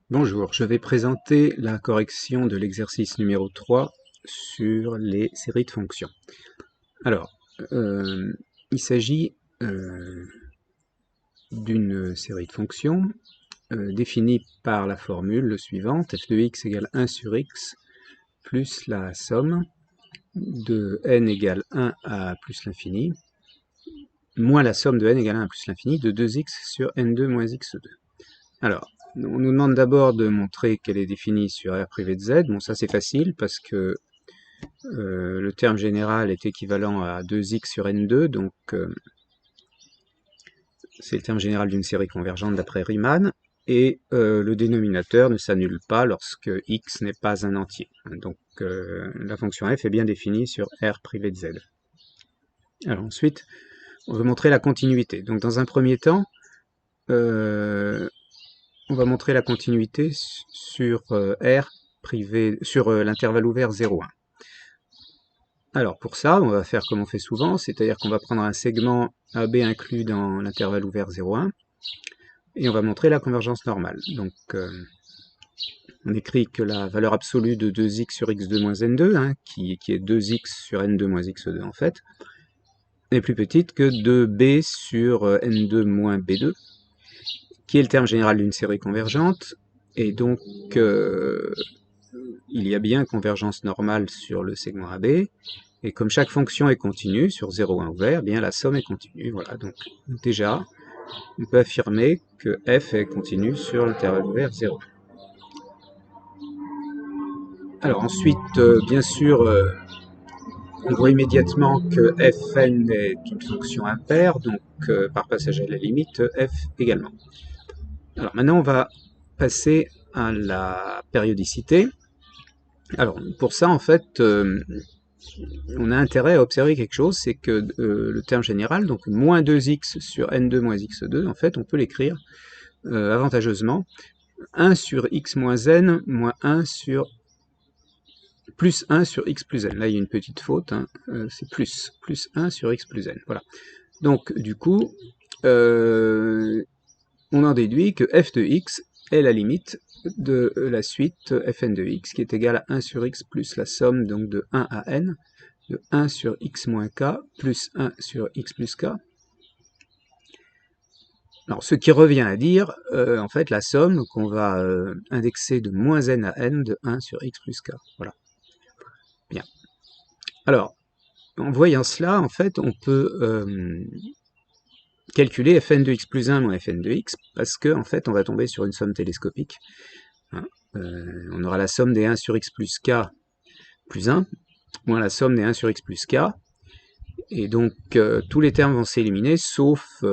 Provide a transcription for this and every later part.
Bonjour, je vais présenter la correction de l'exercice numéro 3 sur les séries de fonctions. Alors, il s'agit d'une série de fonctions définie par la formule suivante, f de x égale 1 sur x plus la somme de n égale 1 à plus l'infini, moins la somme de n égale 1 à plus l'infini de 2x sur n2 moins x2. Alors, on nous demande d'abord de montrer qu'elle est définie sur R privé de Z. Bon, ça c'est facile parce que le terme général est équivalent à 2x sur n2, donc c'est le terme général d'une série convergente d'après Riemann, et le dénominateur ne s'annule pas lorsque x n'est pas un entier. Donc la fonction f est bien définie sur R privé de Z. Alors ensuite, on veut montrer la continuité. Donc dans un premier temps, on va montrer la continuité sur R privé, sur l'intervalle ouvert 0,1. Alors pour ça, on va faire comme on fait souvent, c'est-à-dire qu'on va prendre un segment AB inclus dans l'intervalle ouvert 0,1 et on va montrer la convergence normale. Donc on écrit que la valeur absolue de 2x sur x2 moins n2, hein, qui est 2x sur n2 moins x2 en fait, est plus petite que 2b sur n2 moins b2, qui est le terme général d'une série convergente, et donc il y a bien convergence normale sur le segment AB, et comme chaque fonction est continue sur 0,1 ouvert, bien la somme est continue. Voilà, donc déjà, on peut affirmer que f est continue sur l'intervalle ouvert 0. Alors ensuite, bien sûr, on voit immédiatement que fn est une fonction impaire, donc par passage à la limite, f également. Alors maintenant, on va passer à la périodicité. Alors pour ça, en fait, on a intérêt à observer quelque chose, c'est que le terme général, donc moins 2x sur n2 moins x2, en fait, on peut l'écrire avantageusement 1 sur x moins n moins 1 sur plus 1 sur x plus n. Là, il y a une petite faute, hein, c'est plus 1 sur x plus n. Voilà. Donc, du coup, on en déduit que f de x est la limite de la suite fn de x, qui est égale à 1 sur x plus la somme donc de 1 à n, de 1 sur x moins k plus 1 sur x plus k. Alors, ce qui revient à dire, en fait, la somme qu'on va indexer de moins n à n de 1 sur x plus k. Voilà. Bien. Alors, en voyant cela, en fait, on peut calculer fn de x plus 1 moins fn de x, parce que, en fait, on va tomber sur une somme télescopique. Hein. On aura la somme des 1 sur x plus k plus 1, moins la somme des 1 sur x plus k, et donc tous les termes vont s'éliminer, sauf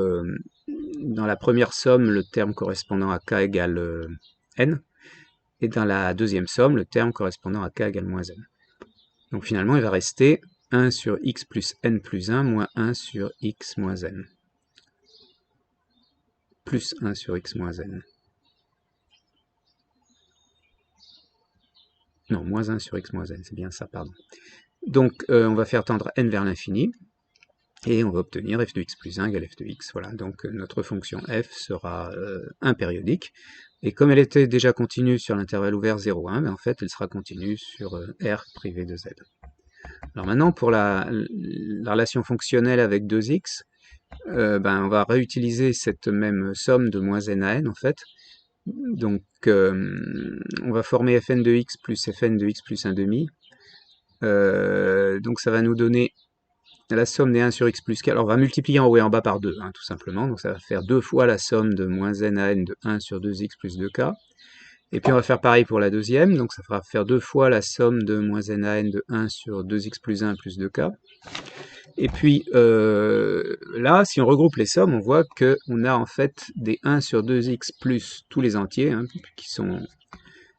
dans la première somme, le terme correspondant à k égale n, et dans la deuxième somme, le terme correspondant à k égale moins n. Donc finalement, il va rester 1 sur x plus n plus 1 moins 1 sur x moins n. Plus 1 sur x moins n. Non, moins 1 sur x moins n, c'est bien ça, pardon. Donc on va faire tendre n vers l'infini, et on va obtenir f de x plus 1 égale f de x. Voilà, donc notre fonction f sera impériodique, et comme elle était déjà continue sur l'intervalle ouvert 0,1, en fait elle sera continue sur R privé de Z. Alors maintenant, pour la relation fonctionnelle avec 2x, on va réutiliser cette même somme de moins n à n, en fait. Donc, on va former fn de x plus fn de x plus 1 demi. Donc ça va nous donner la somme des 1 sur x plus k. Alors on va multiplier en haut et en bas par 2, hein, tout simplement. Donc ça va faire 2 fois la somme de moins n à n de 1 sur 2x plus 2k. Et puis on va faire pareil pour la deuxième, donc ça fera faire 2 fois la somme de moins n à n de 1 sur 2x plus 1 plus 2k. Et puis là, si on regroupe les sommes, on voit qu'on a en fait des 1 sur 2x plus tous les entiers, hein, qui sont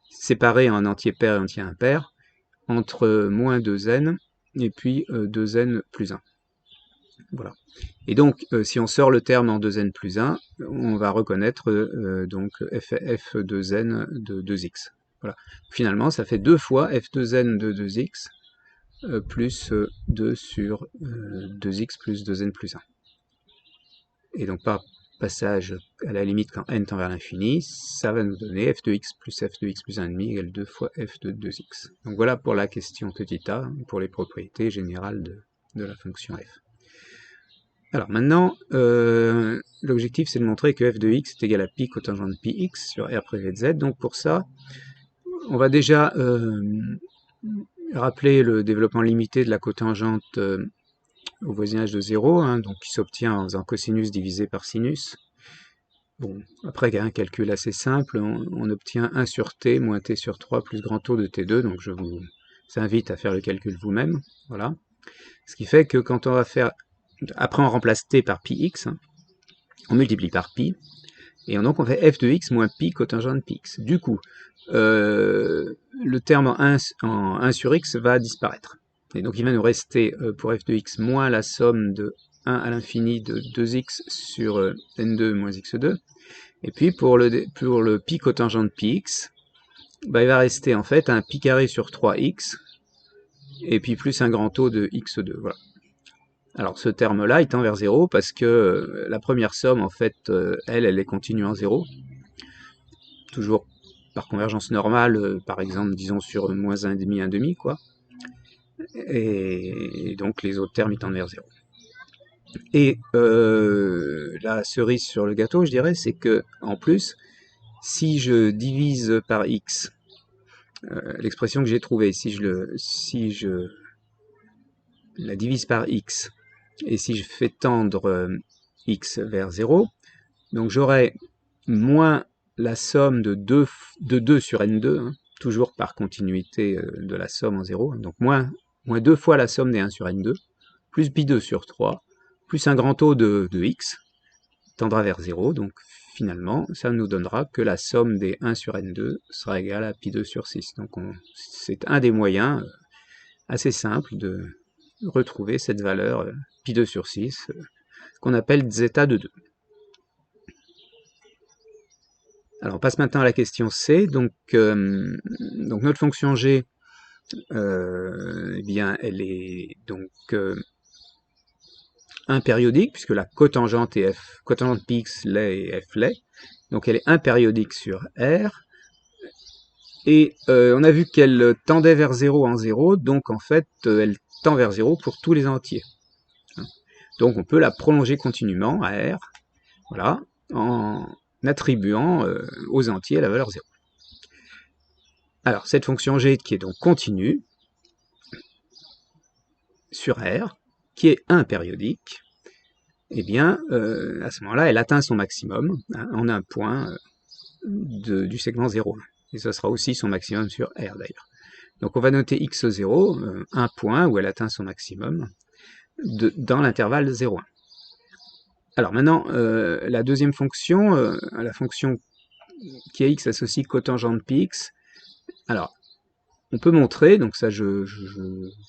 séparés en entier pair et entier impair, entre moins 2n et puis 2n plus 1. Voilà. Et donc, si on sort le terme en 2n plus 1, on va reconnaître donc f de n de 2x. Voilà. Finalement, ça fait 2 fois f de n de 2x plus 2 sur 2x plus 2n plus 1. Et donc, passage à la limite quand n tend vers l'infini, ça va nous donner f de x plus 1,5 égale 2 fois f de 2x. Donc voilà pour la question petit a, pour les propriétés générales de la fonction f. Alors maintenant, l'objectif c'est de montrer que f de x est égal à pi cotangent de pi x sur r privé de z. Donc pour ça, on va déjà rappeler le développement limité de la cotangente au voisinage de 0, hein, donc qui s'obtient en faisant cosinus divisé par sinus. Bon, après un calcul assez simple, on obtient 1 sur t moins t sur 3 plus grand taux de t2, donc je vous invite à faire le calcul vous-même, voilà. Ce qui fait que quand on va faire, après on remplace t par pi x, hein, on multiplie par pi, et donc on fait f de x moins pi cotangent de pi x. Du coup, le terme en 1 sur x va disparaître. Et donc il va nous rester pour f de x moins la somme de 1 à l'infini de 2x sur n2 moins x2. Et puis pour le pi cotangent de pi x, bah, il va rester en fait un pi carré sur 3x, et puis plus un grand taux de x2. Voilà. Alors ce terme-là, il tend vers 0 parce que la première somme, en fait, elle est continue en 0. Toujours par convergence normale, par exemple, disons sur moins 1,5, 1,5, quoi. Et donc les autres termes, ils tendent vers 0. Et la cerise sur le gâteau, je dirais, c'est que, en plus, si je divise par x, l'expression que j'ai trouvée, si je la divise par x, et si je fais tendre x vers 0, donc j'aurai moins la somme de 2 sur n2, hein, toujours par continuité de la somme en 0, hein, donc moins 2 fois la somme des 1 sur n2, plus pi 2 sur 3, plus un grand taux de x, tendra vers 0, donc finalement, ça nous donnera que la somme des 1 sur n2 sera égale à pi 2 sur 6. Donc c'est un des moyens assez simples de retrouver cette valeur pi 2 sur 6, qu'on appelle zeta de 2. Alors on passe maintenant à la question C. Donc notre fonction G, eh bien, elle est donc impériodique, puisque la cotangente est f, cotangente px l'est et f l'est. Donc elle est impériodique sur R. Et on a vu qu'elle tendait vers 0 en 0, donc en fait elle tend vers 0 pour tous les entiers. Donc on peut la prolonger continuellement à R, voilà, en attribuant aux entiers la valeur 0. Alors cette fonction G qui est donc continue sur R, qui est impériodique, eh bien à ce moment-là elle atteint son maximum hein, en un point du segment 0,1. Et ce sera aussi son maximum sur R d'ailleurs. Donc on va noter x0, un point où elle atteint son maximum, dans l'intervalle 0,1. Alors maintenant, la deuxième fonction, la fonction qui est x associe cotangente px, alors on peut montrer, donc ça je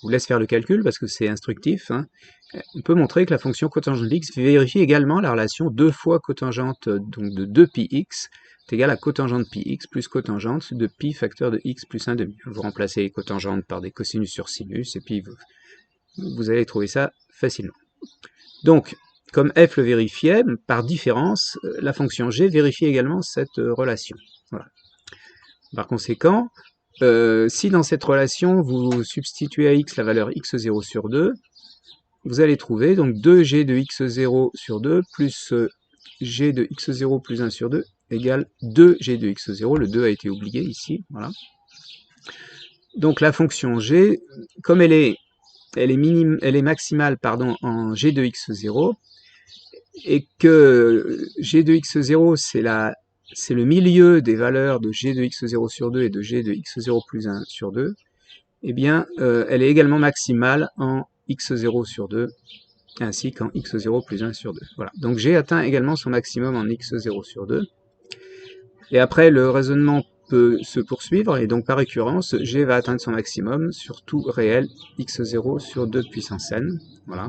vous laisse faire le calcul parce que c'est instructif, hein, on peut montrer que la fonction cotangente x vérifie également la relation 2 fois cotangente donc de 2πx est égal à cotangente πx plus cotangente de pi facteur de x plus 1,5. Vous remplacez les cotangentes par des cosinus sur sinus, et puis vous allez trouver ça facilement. Donc, comme f le vérifiait, par différence, la fonction g vérifie également cette relation. Voilà. Par conséquent, si dans cette relation, vous substituez à x la valeur x0 sur 2, vous allez trouver donc 2g de x0 sur 2 plus g de x0 plus 1 sur 2 égale 2g de x0, le 2 a été oublié ici, voilà. Donc la fonction g, comme elle est maximale pardon, en g de x0, et que g de x0 c'est le milieu des valeurs de g de x0 sur 2 et de g de x0 plus 1 sur 2, eh bien elle est également maximale en x0 sur 2, ainsi qu'en x0 plus 1 sur 2. Voilà. Donc g atteint également son maximum en x0 sur 2. Et après, le raisonnement peut se poursuivre, et donc par récurrence, g va atteindre son maximum sur tout réel x0 sur 2 puissance n. Voilà.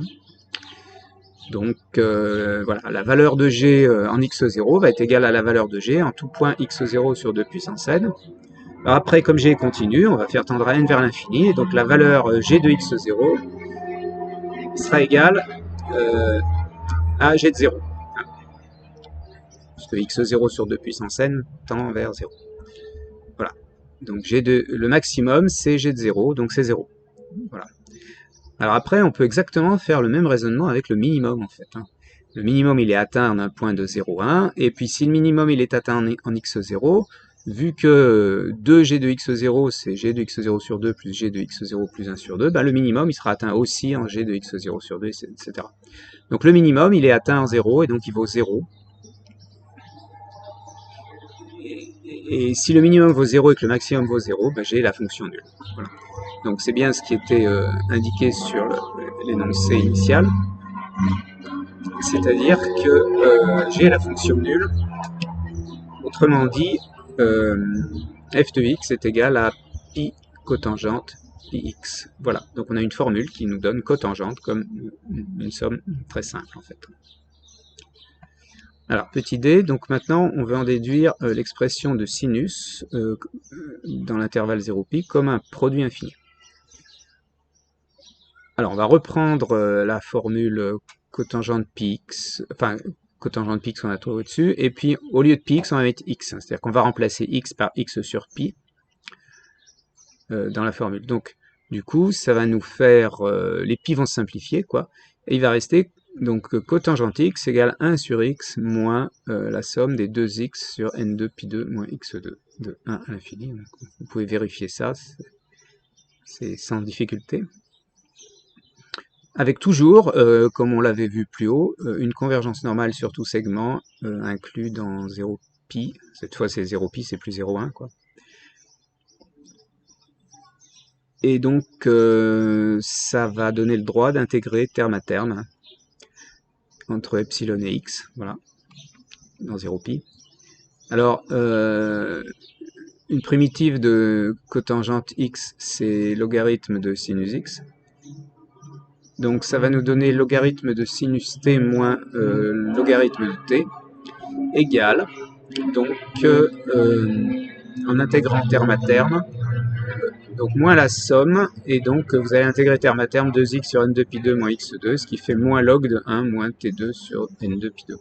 Donc voilà, la valeur de g en x0 va être égale à la valeur de g en tout point x0 sur 2 puissance n. Alors après, comme g est continu, on va faire tendre à n vers l'infini, et donc la valeur g de x0 sera égale à g de 0. puisque x0 sur 2 puissance n tend vers 0. Voilà. Donc le maximum, c'est g de 0, donc c'est 0. Voilà. Alors après, on peut exactement faire le même raisonnement avec le minimum, en fait. Le minimum, il est atteint en un point de 0, 1, et puis si le minimum, il est atteint en x0, vu que 2g de x0, c'est g de x0 sur 2 plus g de x0 plus 1 sur 2, ben le minimum, il sera atteint aussi en g de x0 sur 2, etc. Donc le minimum, il est atteint en 0, et donc il vaut 0. Et si le minimum vaut 0 et que le maximum vaut 0, ben j'ai la fonction nulle. Voilà. Donc c'est bien ce qui était indiqué sur l'énoncé initial. C'est-à-dire que j'ai la fonction nulle. Autrement dit, f de x est égal à pi cotangente px. Voilà, donc on a une formule qui nous donne cotangente comme une somme très simple en fait. Alors, petit d, donc maintenant on veut en déduire l'expression de sinus dans l'intervalle 0pi comme un produit infini. Alors on va reprendre la formule cotangente px, enfin cotangente px on a trouvé au-dessus, et puis au lieu de px on va mettre x, c'est-à-dire qu'on va remplacer x par x sur pi dans la formule. Donc du coup ça va nous faire, les pi vont se simplifier quoi, et il va rester donc cotangente x égale 1 sur x moins la somme des 2x sur n2 pi2 moins x2 de 1 à l'infini. Vous pouvez vérifier ça, c'est sans difficulté. Avec toujours, comme on l'avait vu plus haut, une convergence normale sur tout segment inclus dans 0pi. Cette fois c'est 0pi, c'est plus 0,1 quoi. Et donc ça va donner le droit d'intégrer terme à terme entre epsilon et x, voilà, dans 0pi. Alors, une primitive de cotangente x, c'est logarithme de sinus x. Donc ça va nous donner logarithme de sinus t moins logarithme de t égale, donc en intégrant terme à terme, donc moins la somme, et donc vous allez intégrer terme à terme 2x sur n2 pi2 moins x2, ce qui fait moins log de 1 moins t2 sur n2 pi2.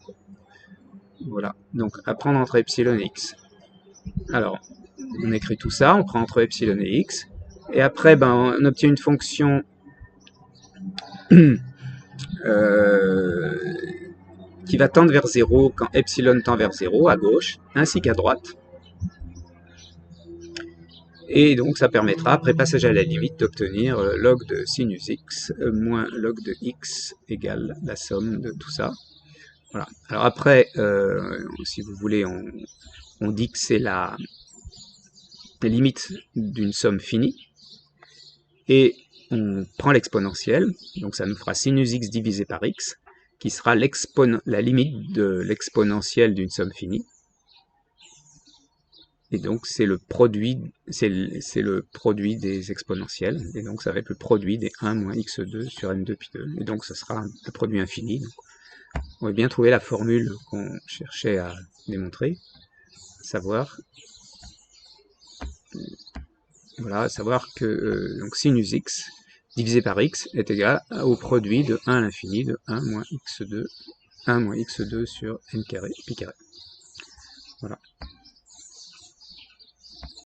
Voilà, donc à prendre entre epsilon et x. Alors, on écrit tout ça, on prend entre epsilon et x, et après ben, on obtient une fonction qui va tendre vers 0 quand epsilon tend vers 0 à gauche, ainsi qu'à droite. Et donc ça permettra, après passage à la limite, d'obtenir log de sinus x moins log de x égale la somme de tout ça. Voilà. Alors après, si vous voulez, on dit que c'est la limite d'une somme finie. Et on prend l'exponentielle, donc ça nous fera sinus x divisé par x, qui sera la limite de l'exponentielle d'une somme finie. Et donc c'est le produit des exponentielles, et donc ça va être le produit des 1 moins x2 sur n2 pi2, et donc ce sera le produit infini. Donc, on va bien trouver la formule qu'on cherchait à démontrer, savoir que donc sinus x divisé par x est égal au produit de 1 à l'infini de 1 moins x2 sur n carré pi carré. Voilà.